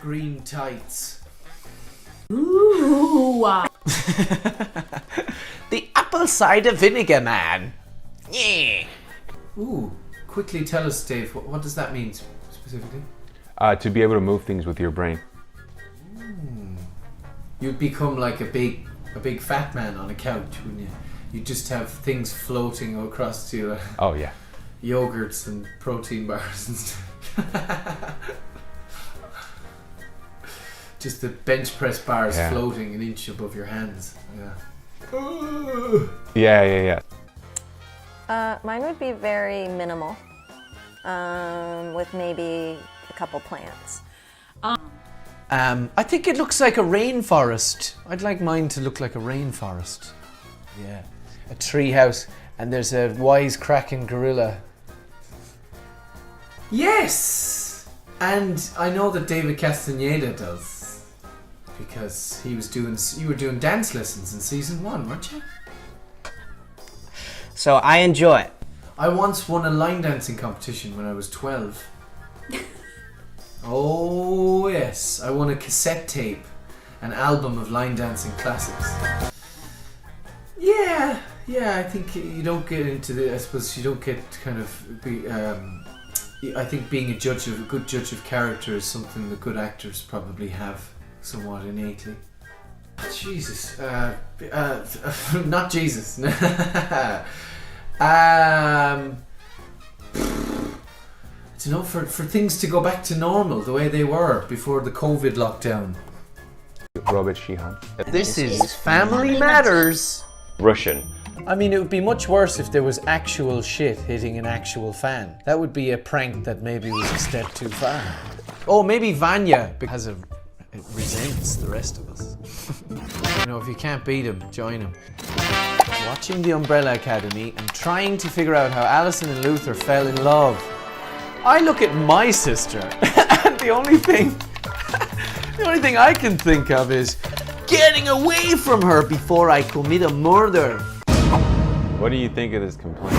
green tights. Ooh. The apple cider vinegar man. Yeah. Ooh, quickly tell us, Dave, what does that mean specifically? To be able to move things with your brain. You'd become like a big fat man on a couch, wouldn't you? You'd just have things floating across to you, Oh yeah. yogurts and protein bars and stuff. Just the bench press bars floating an inch above your hands. Yeah. Mine would be very minimal, with maybe a couple plants. I think it looks like a rainforest. I'd like mine to look like a rainforest. Yeah. A tree house, and there's a wisecracking gorilla. Yes! And I know that David Castaneda does. Because you were doing dance lessons in season 1, weren't you? So I enjoy it. I once won a line dancing competition when I was 12. Oh yes, I won a cassette tape, an album of line dancing classics. Yeah, I think you don't get into the. I suppose you don't get kind of. I think being a good judge of character is something that good actors probably have somewhat innately. Jesus, not Jesus. To know for things to go back to normal the way they were before the COVID lockdown. Robert Sheehan. This is Family Matters. Russian. I mean, it would be much worse if there was actual shit hitting an actual fan. That would be a prank that maybe was a step too far. Oh, maybe Vanya it resents the rest of us. You know, if you can't beat him, join him. Watching The Umbrella Academy and trying to figure out how Alison and Luther fell in love. I look at my sister and the only thing I can think of is getting away from her before I commit a murder. What do you think of this complaint?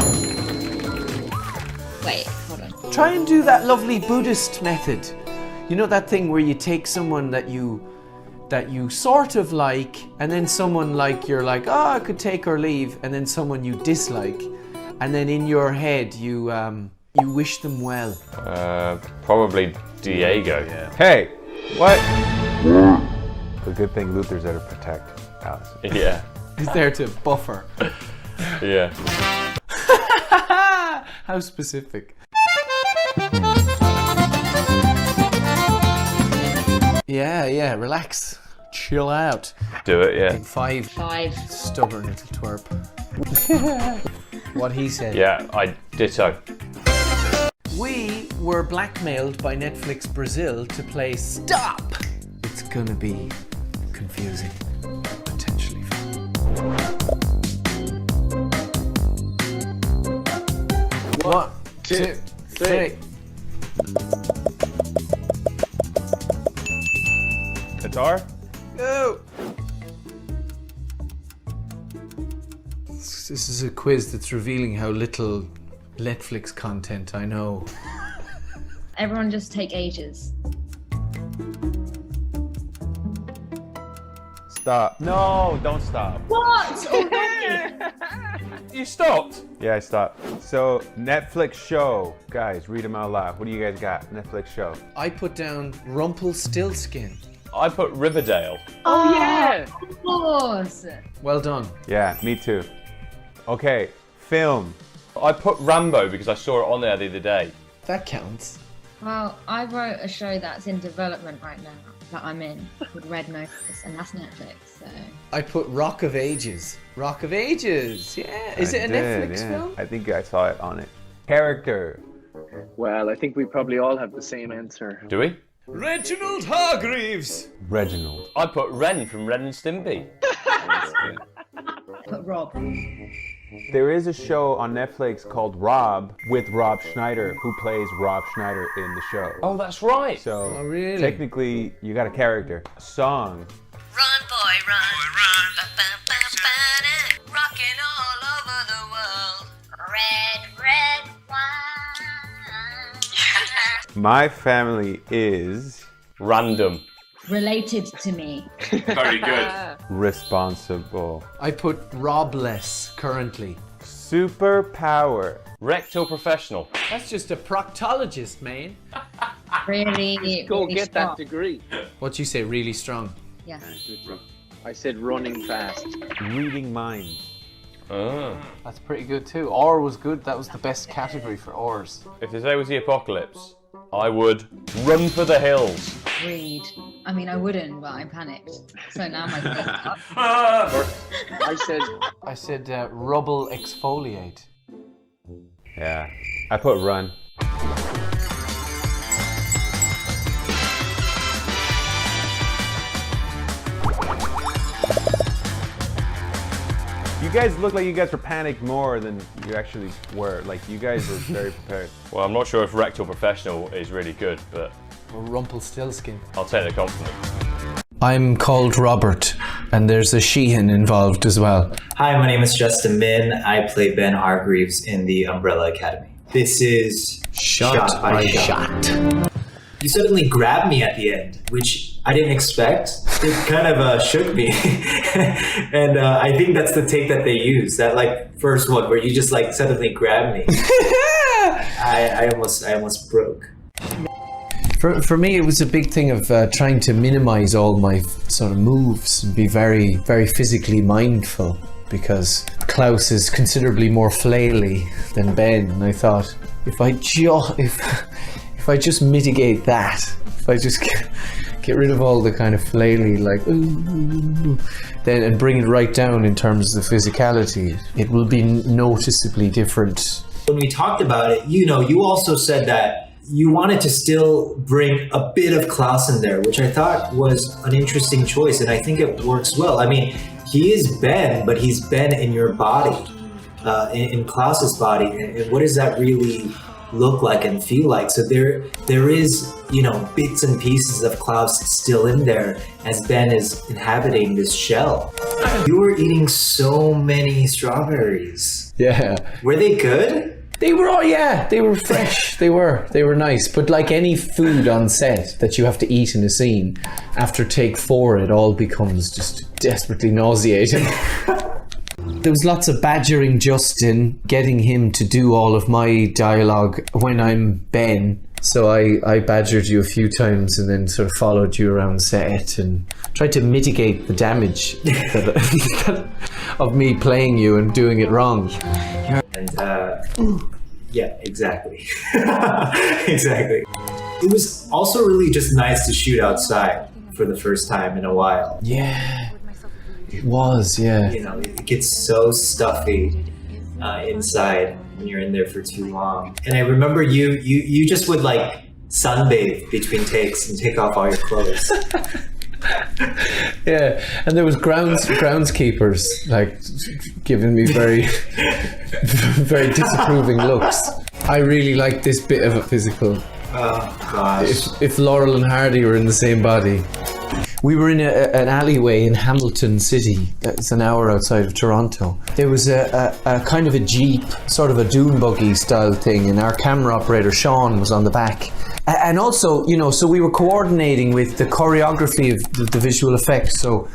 Wait, hold on. Try and do that lovely Buddhist method. You know that thing where you take someone that you sort of like, and then someone like you're like, oh, I could take or leave, and then someone you dislike, and then in your head you wish them well. Probably Diego. Yeah. Hey, what? The good thing Luther's there to protect Alice. Yeah. He's there to buffer. Yeah. How specific. Yeah, relax. Chill out. Do it, yeah. Five. Stubborn little twerp. What he said. Yeah, I ditto. We were blackmailed by Netflix Brazil to play Stop. It's gonna be confusing, potentially fun. 1, 2, 3. Guitar? Go! This is a quiz that's revealing how little Netflix content I know. Everyone just take ages. Stop. No, don't stop. What? Already? You stopped? Yeah, I stopped. So, Netflix show. Guys, read them out loud. What do you guys got? Netflix show. I put down Rumpelstiltskin. I put Riverdale. Oh yeah! Of course! Well done. Yeah, me too. Okay, film. I put Rambo because I saw it on there the other day. That counts. Well, I wrote a show that's in development right now, that I'm in, called Red Notice, and that's Netflix, so... I put Rock of Ages. Rock of Ages, yeah. Is it a Netflix film? I think I saw it on it. Character. Well, I think we probably all have the same answer. Do we? Reginald Hargreaves. Reginald. I put Ren from Ren and Stimpy. Put Rob. There is a show on Netflix called Rob with Rob Schneider, who plays Rob Schneider in the show. Oh, that's right. So really? Technically, you got a character. A song. Run, boy, run. Ba-ba-ba-ba-da. Rocking all over the world. Red wine. My family is Random. Related to me. Very good. Responsible. I put Robless currently. Superpower. Rectal professional. That's just a proctologist, man. Really, Go really get strong. that degree. What'd you say? Really strong. Yeah. I said running fast. Reading minds. Oh. That's pretty good too. Or was good. That was the best category for ors. If today was the apocalypse, I would run for the hills. Read. I mean, I wouldn't, but I panicked. So now my feet up. I said Rubble exfoliate. Yeah. I put run. You guys look like you guys were panicked more than you actually were. Like, you guys were very prepared. Well, I'm not sure if rectal professional is really good, but Or Rumpelstiltskin. I'll take the compliment. I'm called Robert, and there's a sheehan involved as well. Hi, my name is Justin Min. I play Ben Hargreaves in the Umbrella Academy. This is Shot by shot. You suddenly grabbed me at the end, which I didn't expect. It kind of shook me. And I think that's the take that they use. That like first one where you just like suddenly grabbed me. I almost broke. For me, it was a big thing of trying to minimize all my sort of moves and be very, very physically mindful, because Klaus is considerably more flaily than Ben. And I thought, if I just mitigate that, if I just get rid of all the kind of flaily, like, then, and bring it right down in terms of the physicality, it will be noticeably different. When we talked about it, you also said that you wanted to still bring a bit of Klaus in there, which I thought was an interesting choice, and I think it works well. I mean, he is Ben, but he's Ben in your body, in Klaus's body, and what does that really look like and feel like? So there is, bits and pieces of Klaus still in there as Ben is inhabiting this shell. You were eating so many strawberries. Yeah. Were they good? They were, they were fresh. They were nice. But like any food on set that you have to eat in a scene, after take 4, it all becomes just desperately nauseating. There was lots of badgering Justin, getting him to do all of my dialogue when I'm Ben. So I badgered you a few times and then sort of followed you around set and tried to mitigate the damage of me playing you and doing it wrong. And yeah, exactly. Exactly. It was also really just nice to shoot outside for the first time in a while. Yeah, it was, yeah. It gets so stuffy inside when you're in there for too long. And I remember you just would like sunbathe between takes and take off all your clothes. Yeah, and there was groundskeepers like giving me very very disapproving looks. I really liked this bit of a physical. Oh gosh. If Laurel and Hardy were in the same body. We were in an alleyway in Hamilton City. It's an hour outside of Toronto. There was a kind of a Jeep, sort of a dune buggy style thing, and our camera operator Sean was on the back. And also, so we were coordinating with the choreography of the visual effects. So,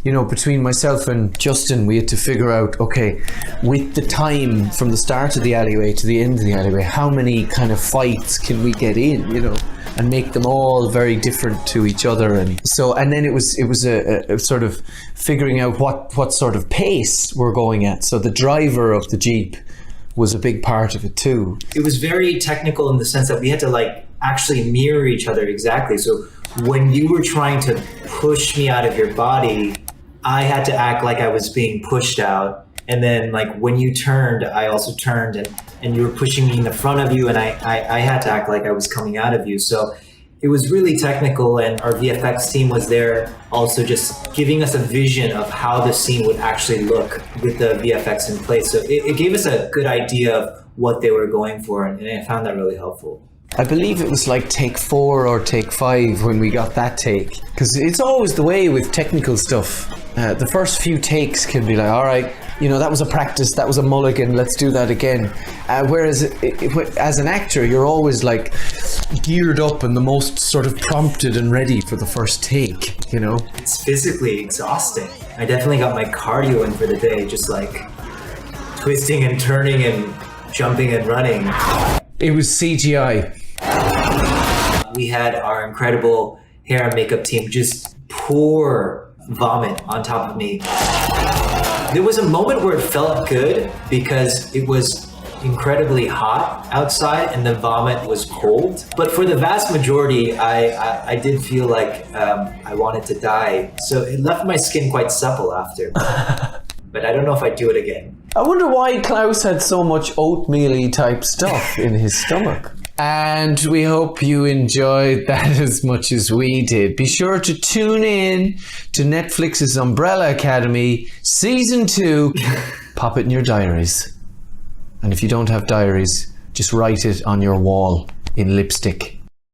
between myself and Justin, we had to figure out, okay, with the time from the start of the alleyway to the end of the alleyway, how many kind of fights can we get in, and make them all very different to each other. And then it was a sort of figuring out what sort of pace we're going at. So the driver of the Jeep was a big part of it too. It was very technical in the sense that we had to actually mirror each other exactly. So when you were trying to push me out of your body, I had to act like I was being pushed out. And then when you turned, I also turned, and you were pushing me in the front of you, and I had to act like I was coming out of you. So it was really technical, and our VFX team was there also just giving us a vision of how the scene would actually look with the VFX in place. So it gave us a good idea of what they were going for, and I found that really helpful. I believe it was like take 4 or take 5 when we got that take, because it's always the way with technical stuff. The first few takes can be like, all right, that was a practice, that was a mulligan, let's do that again. Whereas as an actor, you're always like, geared up and the most sort of prompted and ready for the first take, you know? It's physically exhausting. I definitely got my cardio in for the day, just like twisting and turning and jumping and running. It was CGI. We had our incredible hair and makeup team just pour vomit on top of me. There was a moment where it felt good because it was incredibly hot outside and the vomit was cold. But for the vast majority, I did feel like I wanted to die. So it left my skin quite supple after. But I don't know if I'd do it again. I wonder why Klaus had so much oatmeal-y type stuff in his stomach. And we hope you enjoyed that as much as we did. Be sure to tune in to Netflix's Umbrella Academy Season 2. Pop it in your diaries. And if you don't have diaries, just write it on your wall in lipstick.